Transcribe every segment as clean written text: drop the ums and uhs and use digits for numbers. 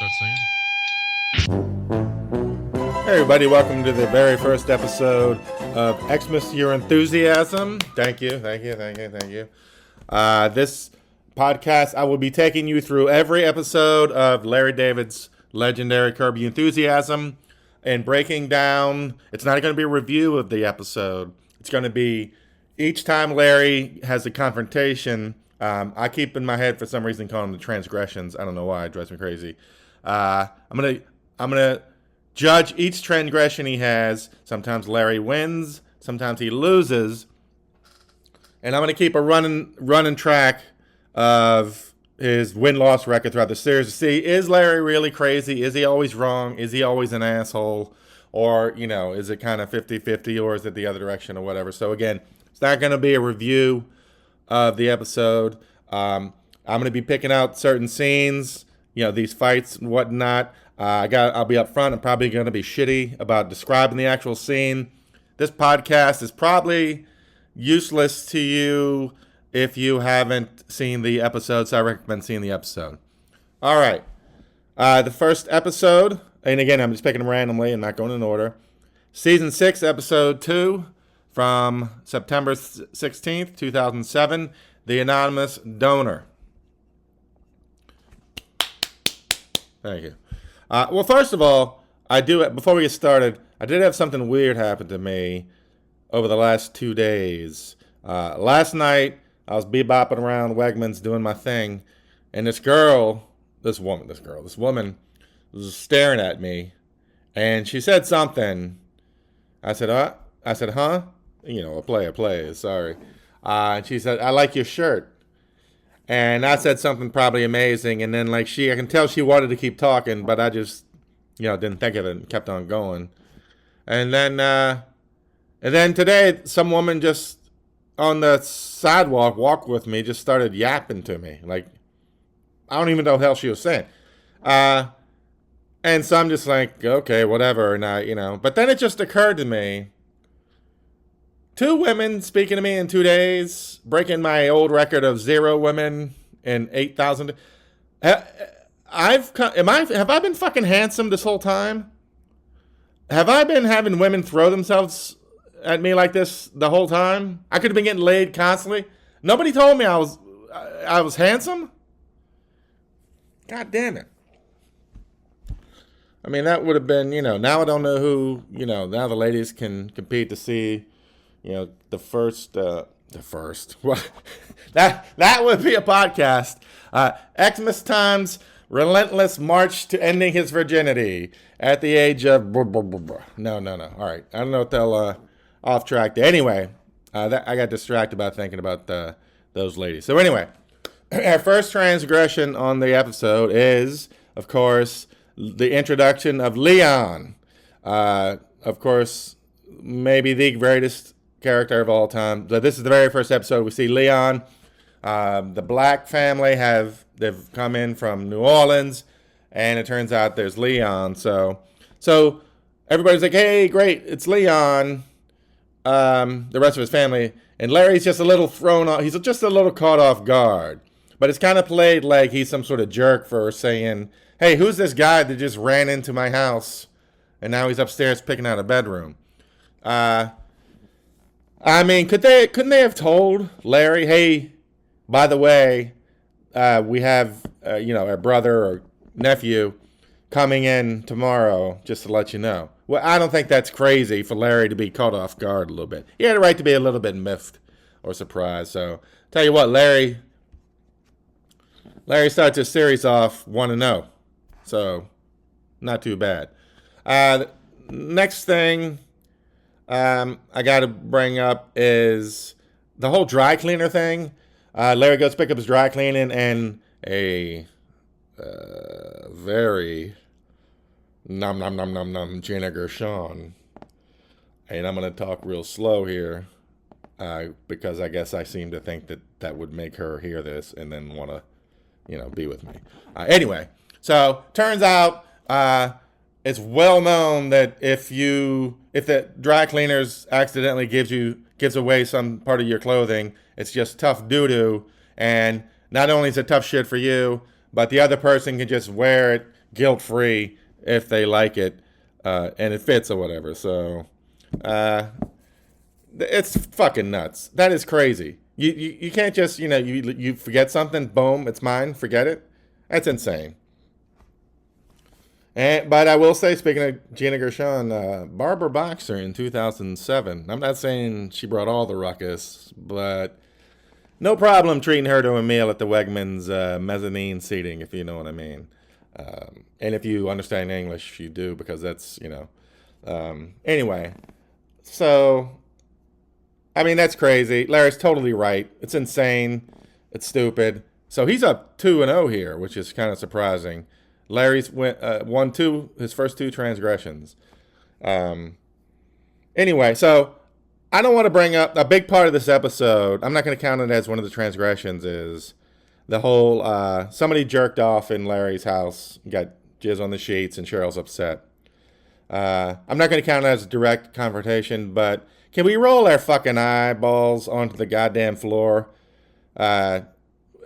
start singing? Hey everybody, welcome to the very first episode of Xmas Your Enthusiasm. Thank you. This podcast, I will be taking you through every episode of Larry David's legendary Curb Your Enthusiasm and breaking down. It's not going to be a review of the episode. It's going to be each time Larry has a confrontation. I keep in my head for some reason calling them the transgressions. I don't know why, it drives me crazy. I'm gonna judge each transgression he has. Sometimes Larry wins, sometimes he loses, and I'm gonna keep a running track of his win-loss record throughout the series to see, is Larry really crazy? Is he always wrong? Is he always an asshole? Or, is it kind of 50-50, or is it the other direction or whatever? So again, it's not gonna be a review of the episode. I'm going to be picking out certain scenes, these fights and whatnot. I'll be up front. I'm probably going to be shitty about describing the actual scene. This podcast is probably useless to you if you haven't seen the episode, so I recommend seeing the episode. All right. The first episode, and again, I'm just picking them randomly and not going in order. Season 6, Episode 2. From September 16th, 2007, The Anonymous Donor. Thank you. Well, first of all, before we get started, I did have something weird happen to me over the last 2 days. Last night, I was bebopping around Wegmans doing my thing, and this woman was staring at me, and she said something. I said, huh? A play, sorry. And she said, I like your shirt. And I said something probably amazing. And then I can tell she wanted to keep talking, but I just, didn't think of it and kept on going. And then today, some woman just on the sidewalk walked with me, just started yapping to me. I don't even know what the hell she was saying. And so I'm just like, okay, whatever. And but then it just occurred to me, 2 women speaking to me in 2 days, breaking my old record of 0 women in 8,000. Have I been fucking handsome this whole time? Have I been having women throw themselves at me like this the whole time? I could have been getting laid constantly. Nobody told me I was handsome. God damn it. I mean, that would have been, now I don't know who, now the ladies can compete to see, the first, what? that would be a podcast. Xmastime's relentless march to ending his virginity at the age of, no. All right. I don't know what the hell, off track there. Anyway, I got distracted by thinking about those ladies. So anyway, our first transgression on the episode is, of course, the introduction of Leon. Of course, maybe the greatest character of all time. So this is the very first episode we see Leon. The black family they've come in from New Orleans, and it turns out there's Leon. So everybody's like, hey, great, it's Leon. The rest of his family, and Larry's just a little thrown off. He's just a little caught off guard, but it's kind of played like he's some sort of jerk for saying, hey, who's this guy that just ran into my house and now he's upstairs picking out a bedroom? I mean, couldn't they have told Larry, hey, by the way, we have, our brother or nephew coming in tomorrow, just to let you know. Well, I don't think that's crazy for Larry to be caught off guard a little bit. He had a right to be a little bit miffed or surprised. So, tell you what, Larry starts his series off 1-0. So, not too bad. Next thing I got to bring up is the whole dry cleaner thing. Larry goes to pick up his dry cleaning, and a very Gina Gershon. And I'm going to talk real slow here because I guess I seem to think that would make her hear this and then want to, be with me. Anyway, so turns out it's well known that if the dry cleaners accidentally gives away some part of your clothing, it's just tough doo-doo. And not only is it tough shit for you, but the other person can just wear it, guilt-free if they like it and it fits or whatever. So it's fucking nuts. That is crazy. You can't just, you forget something, boom, it's mine, forget it. That's insane. But I will say, speaking of Gina Gershon, Barbara Boxer in 2007. I'm not saying she brought all the ruckus, but no problem treating her to a meal at the Wegmans mezzanine seating, if you know what I mean. And if you understand English, you do, because that's, anyway. So, I mean, that's crazy. Larry's totally right. It's insane. It's stupid. So he's up 2-0 here, which is kind of surprising. Larry's won his first 2 transgressions. Anyway, so I don't want to bring up a big part of this episode. I'm not going to count it as one of the transgressions. Is the whole somebody jerked off in Larry's house, got jizz on the sheets, and Cheryl's upset. I'm not going to count it as a direct confrontation, but can we roll our fucking eyeballs onto the goddamn floor?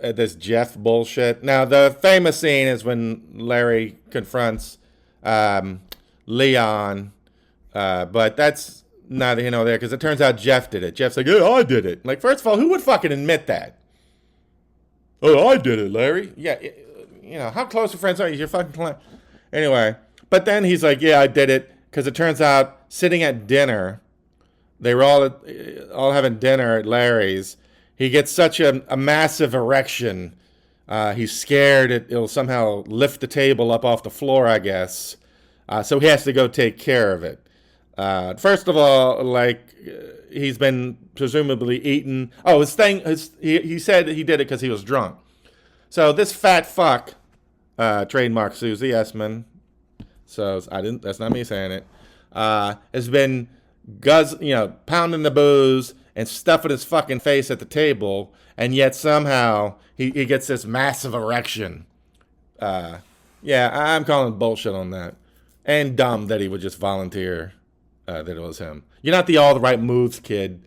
This Jeff bullshit. Now, the famous scene is when Larry confronts Leon, but that's neither here nor there, because it turns out Jeff did it. Jeff's like, "Oh, I did it." Like, first of all, who would fucking admit that? "Oh, I did it, Larry." Yeah, how close of friends are you? You're fucking client. Anyway, but then he's like, "Yeah, I did it," because it turns out sitting at dinner, they were all having dinner at Larry's. He gets such a massive erection. He's scared it'll somehow lift the table up off the floor, I guess. So he has to go take care of it. First of all, he's been presumably eaten. Oh, he said he did it because he was drunk. So this fat fuck, trademark Susie Essman. So that's not me saying it. Has been pounding the booze and stuffing his fucking face at the table, and yet somehow he gets this massive erection. Yeah, I'm calling bullshit on that. And dumb that he would just volunteer that it was him. You're not the all the right moves kid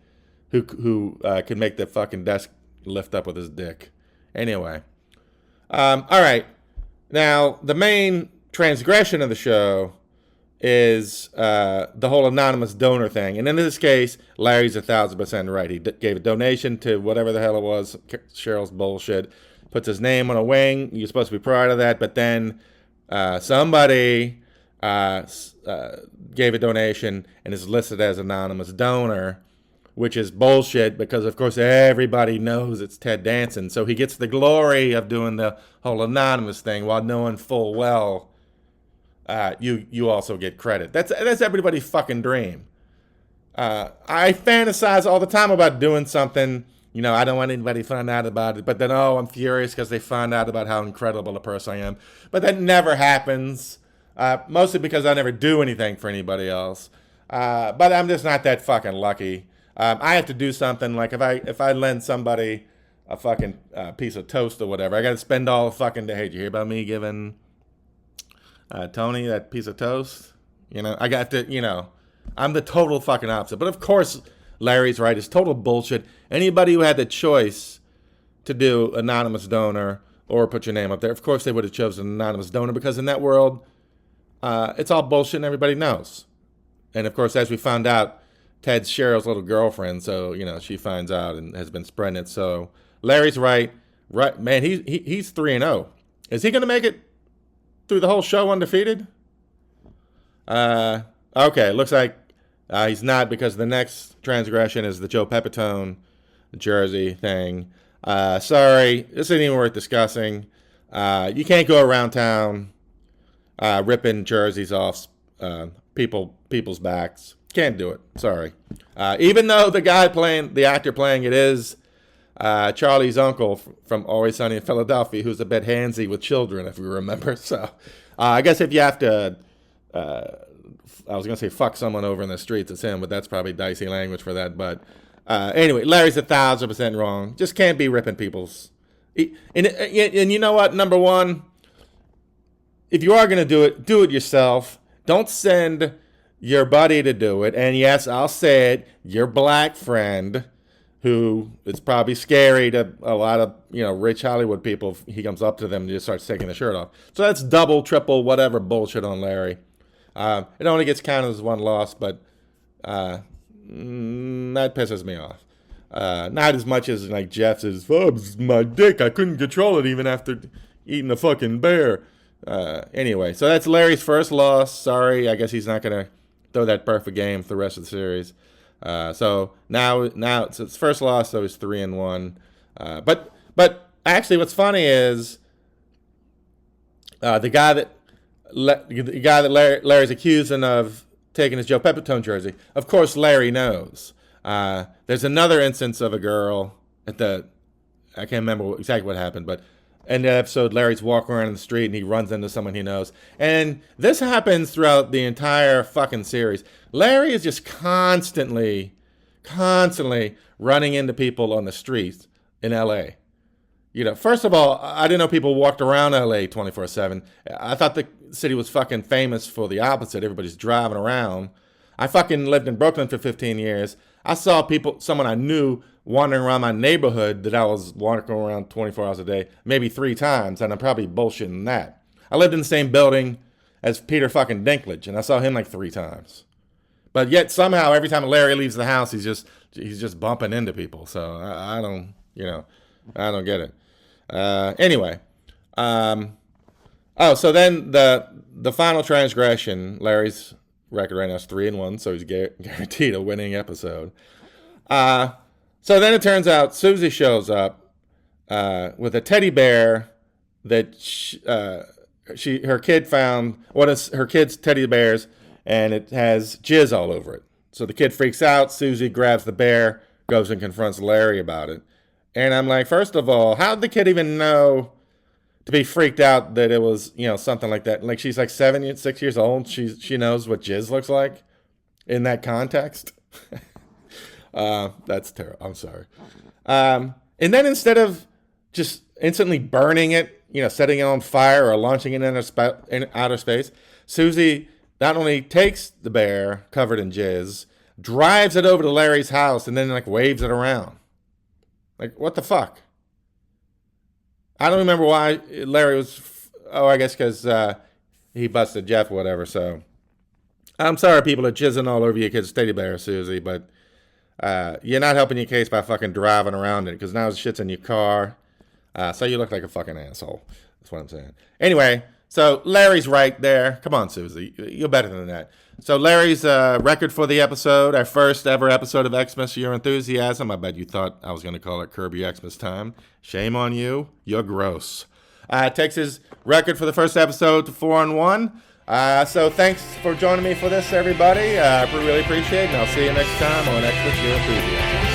who can make the fucking desk lift up with his dick. Anyway. All right. Now, the main transgression of the show is the whole anonymous donor thing. And in this case, Larry's 1,000% right. He gave a donation to whatever the hell it was, Cheryl's bullshit, puts his name on a wing. You're supposed to be proud of that. But then somebody gave a donation and is listed as anonymous donor, which is bullshit because, of course, everybody knows it's Ted Danson. So he gets the glory of doing the whole anonymous thing while knowing full well you also get credit. That's everybody's fucking dream. I fantasize all the time about doing something, I don't want anybody to find out about it, but then, I'm furious because they find out about how incredible a person I am. But that never happens, mostly because I never do anything for anybody else. But I'm just not that fucking lucky. I have to do something, like if I lend somebody a fucking piece of toast or whatever, I got to spend all the fucking day. Hey, did you hear about me giving Tony that piece of toast? I got to, I'm the total fucking opposite. But of course, Larry's right. It's total bullshit. Anybody who had the choice to do anonymous donor or put your name up there, of course they would have chosen anonymous donor, because in that world, it's all bullshit and everybody knows. And of course, as we found out, Ted's Cheryl's little girlfriend, so, she finds out and has been spreading it. So Larry's right. Right, man, he's 3-0. Is he going to make it through the whole show undefeated? Okay, looks like he's not, because the next transgression is the Joe Pepitone jersey thing. Sorry, this isn't even worth discussing. You can't go around town ripping jerseys off people's backs. Can't do it. Sorry. Even though the actor playing it is Charlie's uncle from Always Sunny in Philadelphia, who's a bit handsy with children, if you remember. So I guess if you have to, I was going to say fuck someone over in the streets, it's him, but that's probably dicey language for that. But anyway, Larry's 1,000% wrong. Just can't be ripping people's. And you know what? Number one, if you are going to do it yourself. Don't send your buddy to do it. And yes, I'll say it, your black friend, who it's probably scary to a lot of, rich Hollywood people if he comes up to them and just starts taking the shirt off. So that's double, triple, whatever bullshit on Larry. It only gets counted as one loss, but that pisses me off. Not as much as like Jeff says, oh, my dick, I couldn't control it even after eating a fucking bear. Anyway, so that's Larry's first loss. Sorry, I guess he's not going to throw that perfect game for the rest of the series. So now it's his first loss, so he's 3-1. But actually, what's funny is the guy that Larry's accusing of taking his Joe Pepitone jersey. Of course, Larry knows. There's another instance of a girl I can't remember exactly what happened, but in the episode, Larry's walking around in the street and he runs into someone he knows. And this happens throughout the entire fucking series. Larry is just constantly running into people on the streets in L.A. First of all, I didn't know people walked around L.A. 24/7. I thought the city was fucking famous for the opposite. Everybody's driving around. I fucking lived in Brooklyn for 15 years. I saw someone I knew wandering around my neighborhood that I was walking around 24 hours a day, maybe 3 times, and I'm probably bullshitting that. I lived in the same building as Peter fucking Dinklage, and I saw him like 3 times. But yet somehow every time Larry leaves the house, he's just bumping into people. So I don't get it. Anyway, so then the final transgression, Larry's record right now is 3-1, so he's guaranteed a winning episode. So then it turns out Susie shows up with a teddy bear that her kid found, one of her kid's teddy bears, and it has jizz all over it. So the kid freaks out. Susie grabs the bear, goes and confronts Larry about it. And I'm like, first of all, how did the kid even know to be freaked out that it was, something like that? Like, she's like 6 years old. She knows what jizz looks like in that context. That's terrible. I'm sorry. And then instead of just instantly burning it, setting it on fire or launching it in outer space, Susie not only takes the bear covered in jizz, drives it over to Larry's house, and then like waves it around. Like, what the fuck? I don't remember why Larry was... I guess because he busted Jeff or whatever, so... I'm sorry people are jizzing all over your kid's teddy bear, Susie, but you're not helping your case by fucking driving around it, because now the shit's in your car, so you look like a fucking asshole. That's what I'm saying. Anyway, so Larry's right there. Come on, Susie. You're better than that. So Larry's record for the episode, our first ever episode of Xmas Your Enthusiasm. I bet you thought I was going to call it Curb Your Xmastime. Shame on you. You're gross. Takes his record for the first episode to 4-1. So thanks for joining me for this, everybody. I really appreciate it, and I'll see you next time on Xmas Your Enthusiasm.